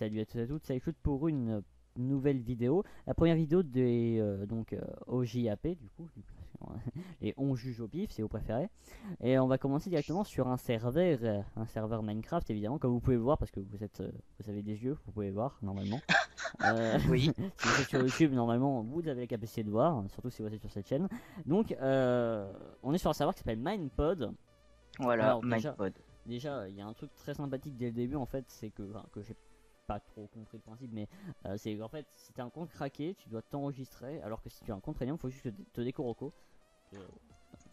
Salut à tous et à toutes, c'est Shoot pour une nouvelle vidéo. La première vidéo des OJAP, du coup, et on juge au pif si vous préférez. Et on va commencer directement sur un serveur Minecraft évidemment, comme vous pouvez le voir, parce que vous avez des yeux, vous pouvez voir normalement. Oui, Si vous êtes sur YouTube, normalement, vous avez la capacité de voir, surtout si vous êtes sur cette chaîne. Donc, on est sur un serveur qui s'appelle Minepod. voilà, Alors Minepod. déjà, il y a un truc très sympathique dès le début en fait, c'est que j'ai pas trop compris le principe, mais c'est en fait, si t'as un compte craqué, tu dois t'enregistrer, alors que si tu as un compte premium, faut juste te décoroco. Euh,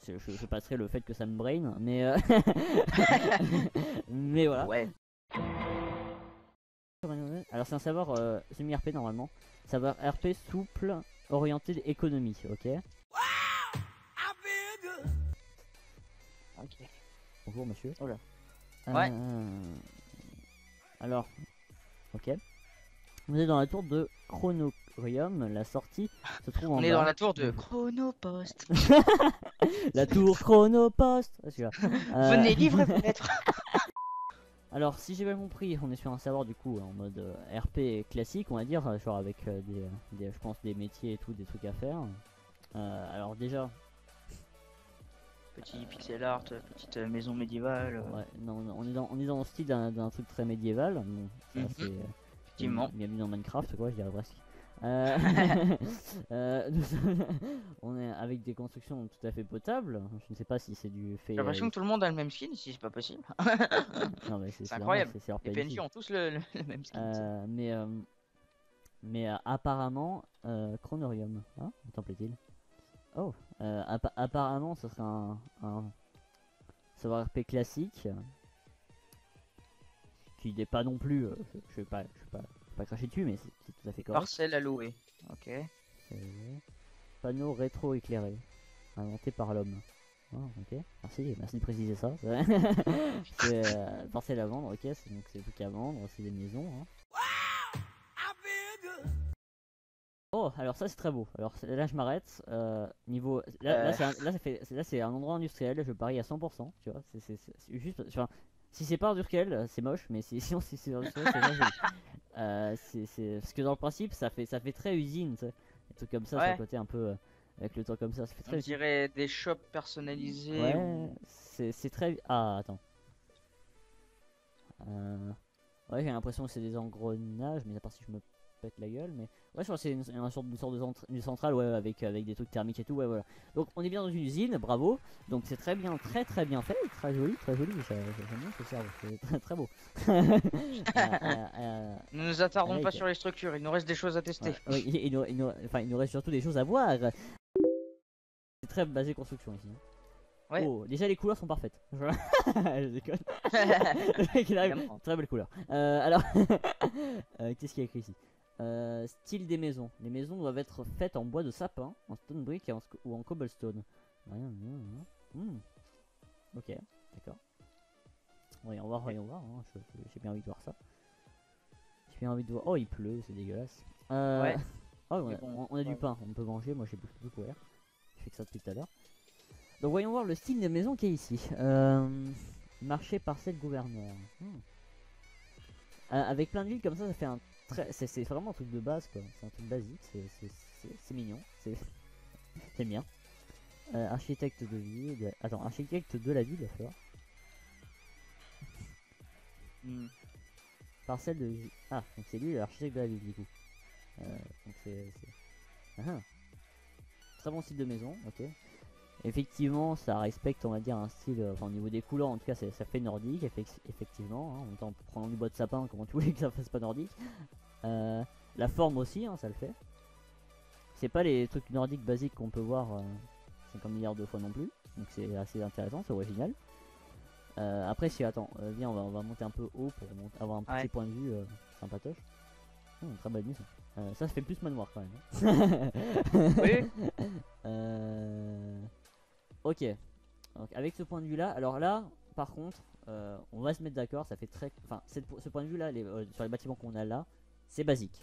je passerai le fait que ça me brain, mais mais voilà. Ouais. Alors c'est un serveur semi-RP normalement, serveur RP souple, orienté économie, ok. Ok. Bonjour monsieur. Oh là. Ouais. Euh, alors, ok. Vous êtes dans la tour de Chronorium, la sortie se trouve en On est dans bas. la tour de Chronopost. La tour Chronopost. Ah, celui-là. Venez, livrez vos lettres. Alors, si j'ai bien compris, on est sur un serveur du coup en mode RP classique, on va dire, genre avec je pense des métiers et tout, des trucs à faire. Alors déjà, Petit pixel art, petite maison médiévale. ouais, non, non, on est dans le style d'un truc très médiéval. Bon, ça c'est Effectivement. bienvenue dans Minecraft, quoi, je dirais presque. Euh, on est avec des constructions tout à fait potables. Je ne sais pas si c'est du J'ai fait. l'impression que tout le monde a le même skin ici, c'est pas possible. Non, mais C'est c'est normal, incroyable. c'est leur Les PNJ. PNJ ont tous le même skin. Euh, mais euh, mais apparemment, Chronorium, hein, me plaît-il. Oh, apparemment, ce serait un savoir RP classique qui n'est pas non plus. Je vais pas cracher dessus, mais c'est tout à fait correct. Parcelle à louer. Ok. Panneau rétro-éclairé, inventé par l'homme. Ah, ok, merci de préciser ça. C'est parcelle à vendre, ok, donc c'est des trucs à vendre, c'est des maisons. Hein. Oh, alors ça c'est très beau. Alors là je m'arrête. Niveau, Euh, là c'est un endroit industriel. Je parie à 100%. Tu vois, c'est juste, enfin, si c'est pas industriel, c'est moche, mais sinon si c'est industriel, c'est très joli. Parce que dans le principe, ça fait très usine, tu sais. Des trucs comme ça sur le ouais. côté un peu avec le temps comme ça fait On très usine. dirait des shops personnalisés Ouais, ou. c'est très. Ah, attends. Euh, Ouais, j'ai l'impression que c'est des engrenages, mais à part si je me pète la gueule, mais ouais, je crois que c'est une sorte de une centrale, ouais, avec des trucs thermiques et tout, ouais, voilà. Donc on est bien dans une usine, bravo. Donc c'est très bien, très bien fait, très joli. J'aime bien ce cerveau, c'est très très beau. Ne nous attardons pas Avec, sur les structures, il nous reste des choses à tester. ouais, oui, enfin, il nous reste surtout des choses à voir. C'est très basé construction ici. Hein. Ouais. Oh, déjà les couleurs sont parfaites. Je déconne. Le mec, il arrive. Évidemment. Très belle couleur. Alors, qu'est-ce qu'il y a écrit ici? Style des maisons. Les maisons doivent être faites en bois de sapin, en stone brick ou en cobblestone. Ok, d'accord. Voyons voir, voyons voir. Hein. J'ai bien envie de voir ça. J'ai bien envie de voir. Oh, il pleut, c'est dégueulasse. Ouais. Oh, Mais bon, on a du pain, on peut manger. Moi, j'ai beaucoup de couvert. Je fais que ça depuis tout à l'heure. Donc voyons voir le style des maisons qui est ici. Marché parcelle gouverneur. Avec plein de villes comme ça fait un très. C'est vraiment un truc de base quoi. C'est un truc basique, c'est mignon. J'aime bien. Architecte de ville. Attends, architecte de la ville, d'accord. hmm. Parcelle de. Ah, donc c'est lui l'architecte de la ville du coup. Donc Ah, très bon style de maison, ok. Effectivement, ça respecte, on va dire, un style, enfin au niveau des couleurs, en tout cas, ça fait nordique, effectivement. Hein, en même temps, prenant du bois de sapin, comment tu voulais que ça fasse pas nordique. La forme aussi, hein, ça le fait. C'est pas les trucs nordiques basiques qu'on peut voir 50 milliards de fois non plus. Donc c'est assez intéressant, c'est original. Après, si, attends, viens, on va monter un peu haut pour avoir un petit Ouais. point de vue sympatoche. Très belle maison. Ça fait plus manoir quand même. Hein. Oui. Ok, donc avec ce point de vue là, alors là par contre on va se mettre d'accord, ça fait très, enfin ce point de vue là sur les bâtiments qu'on a là, c'est basique.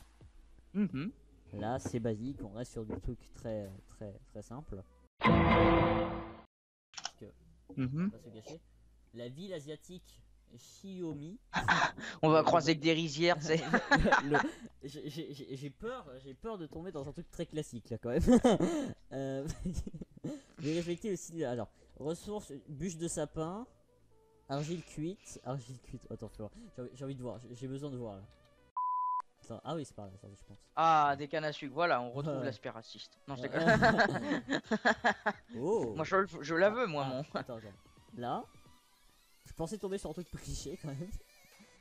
Mhm. Là c'est basique, on reste sur du truc très simple. Parce que, on Mhm. va pas se gâcher. La ville asiatique Xiaomi. On va croiser que des rizières, tu sais. J'ai peur de tomber dans un truc très classique là quand même. euh... J'ai respecté aussi. Alors, ressources, bûche de sapin, argile cuite. Argile cuite, attends, faut voir. J'ai envie de voir, j'ai besoin de voir là. Attends, ah oui, c'est par là, je pense. Ah, des cannes à sucre, voilà, on retrouve Ouais. l'aspiraciste. Non, je déconne. Oh! Moi, je la veux, moi, mon. Attends. Là, je pensais tomber sur un truc plus cliché quand même.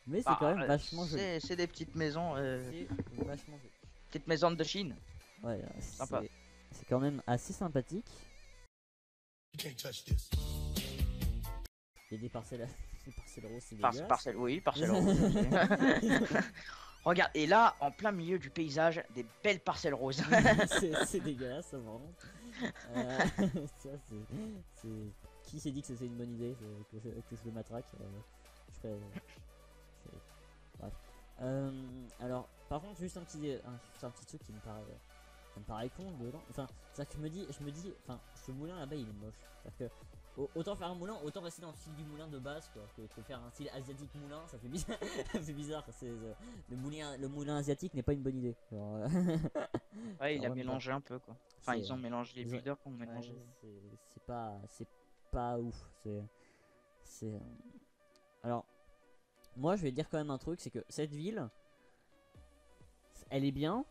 Mais c'est Bah, quand même vachement joli. c'est des petites maisons, C'est vachement joli. petites maisons de Chine. Ouais, Sympa. c'est quand même assez sympathique. Il y a des parcelles, des parcelles roses, c'est dégueulasse. Parcelle, oui, parcelle rose. Regarde, et là, en plein milieu du paysage, des belles parcelles roses. C'est dégueulasse, ça vraiment. Ça, c'est... Qui s'est dit que c'était une bonne idée que je le matraque je ferais... Bref. Alors, par contre, juste un petit truc qui me paraît con dedans. Enfin, c'est que je me dis, enfin, ce moulin là-bas il est moche. C'est-à-dire que autant faire un moulin, autant rester dans le style du moulin de base, quoi, que faire un style asiatique moulin, ça fait bizarre. Ça fait bizarre. Le moulin asiatique n'est pas une bonne idée. Genre, Ouais, il a ouais, mélangé un peu, quoi. Enfin, ils ont mélangé les ils ont- builders qu'on mélangé. c'est pas ouf. Alors, moi je vais dire quand même un truc, c'est que cette ville, elle est bien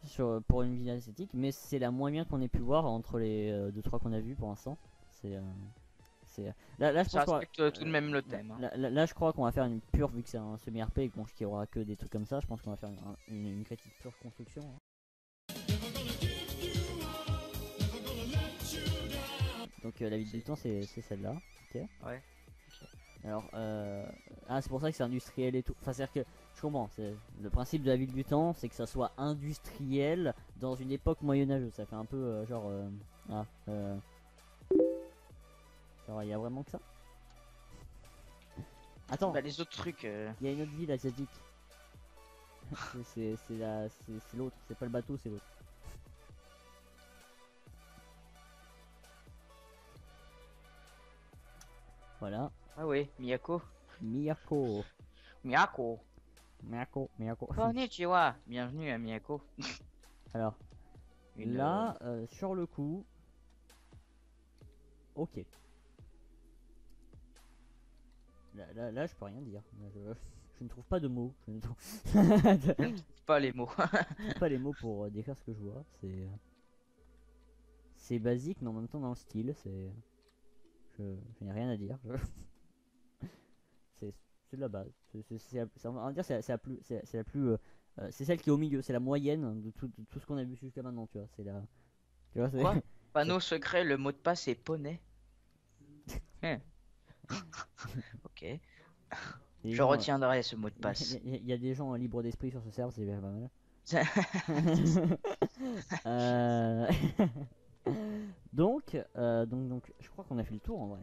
pour une ville asiatique, mais c'est la moins bien qu'on ait pu voir entre les 2-3 qu'on a vu pour l'instant. Là, je Ça pense respecte tout de même le thème. Hein. là, je crois qu'on va faire une pure, vu que c'est un semi-RP et qu'il y aura que des trucs comme ça, je pense qu'on va faire une critique pure construction. Hein. Donc la ville du temps, c'est celle-là. Ok. Ouais. Alors, c'est pour ça que c'est industriel et tout. Enfin, c'est-à-dire que je comprends. Le principe de la ville du temps, c'est que ça soit industriel dans une époque moyenâgeuse. Ça fait un peu genre. Genre, il y a vraiment que ça. Attends, Bah, les autres trucs. il y a une autre ville asiatique. c'est l'autre. C'est pas le bateau, c'est l'autre. Voilà. Ah oui, Miyako. Miyako. Miyako. Miyako. Konnichiwa. Bienvenue à Miyako. Alors, là, sur le coup, ok. Là, je peux rien dire. Là, je ne trouve pas de mots. Je ne trouve Pas les mots. pas les mots pour décrire ce que je vois. C'est basique, mais en même temps dans le style. Je n'ai rien à dire. C'est de la base. On va dire c'est la plus c'est celle qui est au milieu. C'est la moyenne de tout ce qu'on a vu jusqu'à maintenant. Tu vois. Tu vois, Quoi? Panneau secret, le mot de passe est poney. Ok. Je retiendrai ce mot de passe. Il y a des gens libres d'esprit sur ce serveur, c'est pas mal. Donc, je crois qu'on a fait le tour en vrai.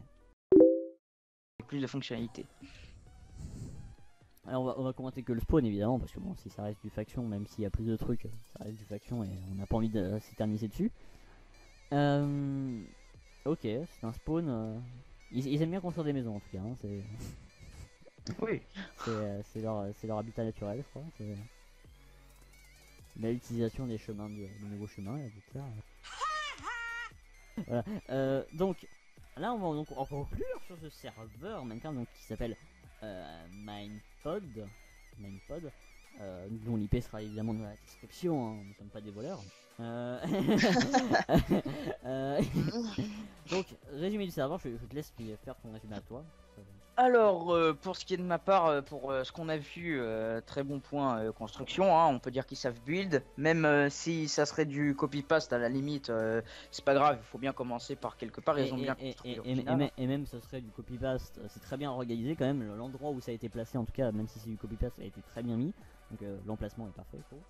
Plus de fonctionnalités. Alors on va commenter que le spawn évidemment, parce que bon, si ça reste du faction, même s'il y a plus de trucs, ça reste du faction et on n'a pas envie de s'éterniser dessus. Ok, c'est un spawn. Ils aiment bien construire des maisons en tout cas. Hein, Oui. c'est leur habitat naturel, je crois. L'utilisation des chemins, des nouveaux chemins, là, voilà. Donc là, on va donc en conclure sur ce serveur Minecraft donc, qui s'appelle Minepod, dont l'IP sera évidemment dans la description. Hein, nous ne sommes pas des voleurs. Donc, résumé du serveur, je te laisse faire ton résumé à toi. Alors, pour ce qui est de ma part, pour ce qu'on a vu, très bon point construction, hein, on peut dire qu'ils savent build, même si ça serait du copy-paste à la limite, c'est pas grave, il faut bien commencer par quelque part, ils ont bien construit. Et même ce serait du copy-paste, c'est très bien organisé quand même, l'endroit où ça a été placé en tout cas, même si c'est du copy-paste, ça a été très bien mis, donc l'emplacement est parfait, je trouve.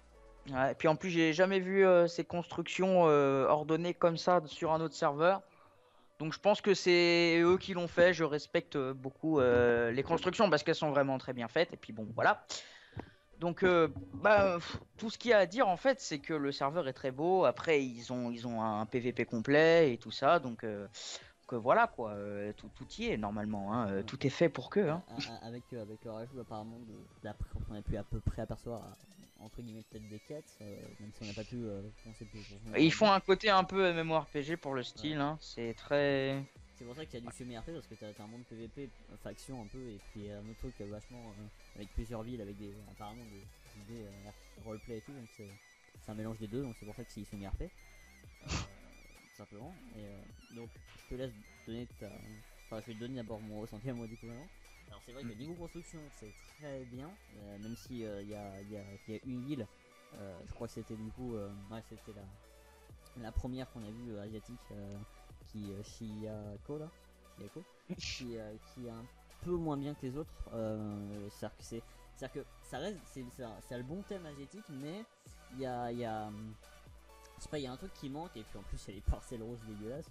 Ouais, et puis en plus, j'ai jamais vu ces constructions ordonnées comme ça sur un autre serveur. Donc je pense que c'est eux qui l'ont fait, je respecte beaucoup les constructions parce qu'elles sont vraiment très bien faites et puis bon voilà. Donc tout ce qu'il y a à dire en fait c'est que le serveur est très beau, après ils ont un PVP complet et tout ça donc voilà quoi, tout y est normalement, hein, tout est fait pour que. Hein. Avec le rajout apparemment d'après qu'on a pu à peu près apercevoir entre guillemets peut-être des quêtes, même si on n'a pas pu penser plus. Et ils font un côté un peu MMORPG pour le style, hein, c'est très. C'est pour ça qu'il y a du semi-RP parce que t'as un monde PVP, faction un peu, et puis un autre truc vachement avec plusieurs villes, avec apparemment des idées roleplay et tout, donc c'est un mélange des deux, donc c'est pour ça que c'est semi-RP. Tout simplement. Et donc je te laisse donner Enfin, je vais te donner d'abord mon ressenti à moi du coup maintenant. Alors c'est vrai que niveau construction c'est très bien, même si il y a une ville, je crois que c'était du coup, ouais, c'était la première qu'on a vue asiatique, qui Shiyako là, qui est un peu moins bien que les autres. C'est-à-dire que ça reste, c'est le bon thème asiatique, mais il y a je sais pas, il y a un truc qui manque, et puis en plus il y a les parcelles roses dégueulasses.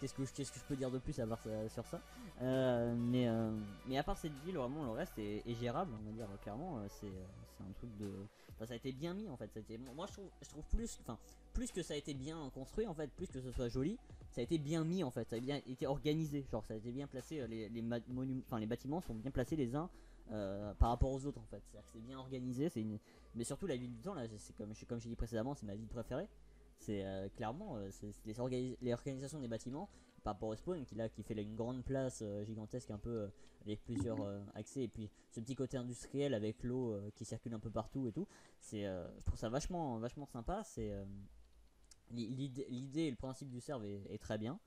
qu'est-ce que je peux dire de plus à part sur ça, mais à part cette ville, vraiment le reste est gérable, on va dire clairement. C'est un truc de, enfin, ça a été bien mis en fait. Moi je trouve plus que ça a été bien construit en fait, plus que ce soit joli, ça a été bien mis en fait, ça a bien été organisé, genre ça a été bien placé, les bâtiments sont bien placés les uns par rapport aux autres en fait, c'est-à-dire que c'est bien organisé, mais surtout la ville du temps là, c'est comme j'ai dit précédemment, c'est ma ville préférée. C'est clairement c'est les organisations des bâtiments par rapport au spawn qui fait là une grande place gigantesque un peu, avec plusieurs accès, et puis ce petit côté industriel avec l'eau qui circule un peu partout et tout. Je trouve ça vachement sympa. C'est l'idée et le principe du serve est très bien.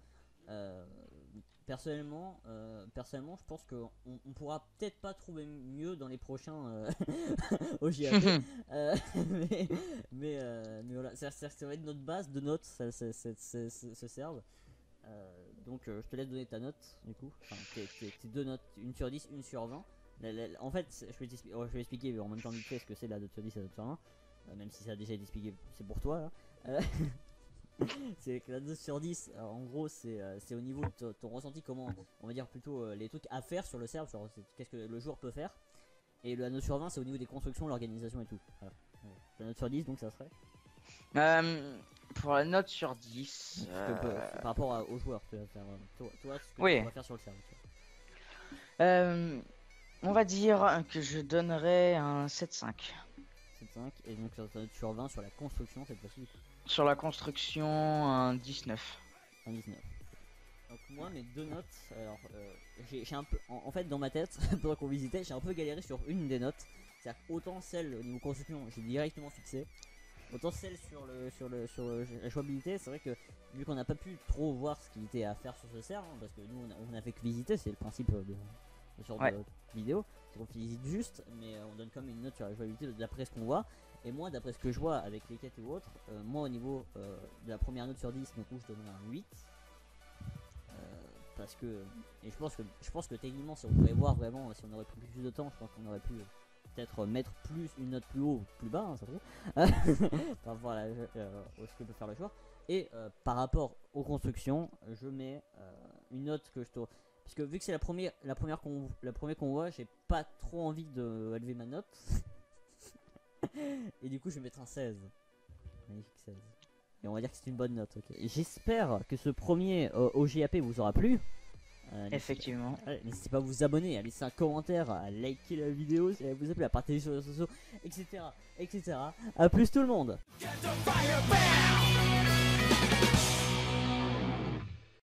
Personnellement, je pense qu'on pourra peut-être pas trouver mieux dans les prochains au JAP. Mais voilà, ça va être notre base de notes, ce serve. Donc je te laisse donner ta note du coup, enfin, tes deux notes, une sur 10, une sur 20. En fait, je vais expliquer en même temps vite fait ce que c'est la note sur 10 et la note sur 20, même si ça a déjà été expliqué, c'est pour toi là. C'est que la 2 sur 10, en gros, c'est au niveau de ton ressenti, comment, on va dire plutôt les trucs à faire sur le serve, genre qu'est-ce que le joueur peut faire. Et la note sur 20, c'est au niveau des constructions, l'organisation et tout. Voilà. La note sur 10, donc ça serait pour la note sur 10. Par rapport aux joueurs, tu vas faire, toi ce que oui. tu vas faire sur le serve. On va dire que je donnerais un 7,5. 7,5, et donc ta note sur 20 sur la construction cette fois-ci. Sur la construction, un 19. Un 19. Donc moi mes deux notes, alors j'ai un peu, en fait dans ma tête, pendant qu'on visitait, j'ai un peu galéré sur une des notes. C'est-à-dire autant celle au niveau construction, j'ai directement fixé, autant celle sur la jouabilité. C'est vrai que vu qu'on n'a pas pu trop voir ce qu'il était à faire sur ce serve, hein, parce que nous on a fait que visiter, c'est le principe de ce genre de vidéo, c'est qu'on visite juste, mais on donne comme une note sur la jouabilité d'après ce qu'on voit. Et moi, d'après ce que je vois avec les quêtes ou autres, moi au niveau de la première note sur 10, donc je donnerais un 8. Parce que, et je pense que techniquement, si on pouvait voir vraiment, si on aurait pris plus de temps, je pense qu'on aurait pu peut-être mettre une note plus haut ou plus bas, hein, ça trouve, par rapport à ce que peut faire le joueur. Et par rapport aux constructions, je mets une note que je trouve. Parce que vu que c'est la première qu'on voit, j'ai pas trop envie de élever ma note. Et du coup je vais mettre un 16. Magnifique 16. Et on va dire que c'est une bonne note. Okay. J'espère que ce premier OGAP vous aura plu. Effectivement. N'hésitez pas à vous abonner, à laisser un commentaire, à liker la vidéo si elle vous a plu, à partager sur les réseaux sociaux, etc. A plus tout le monde.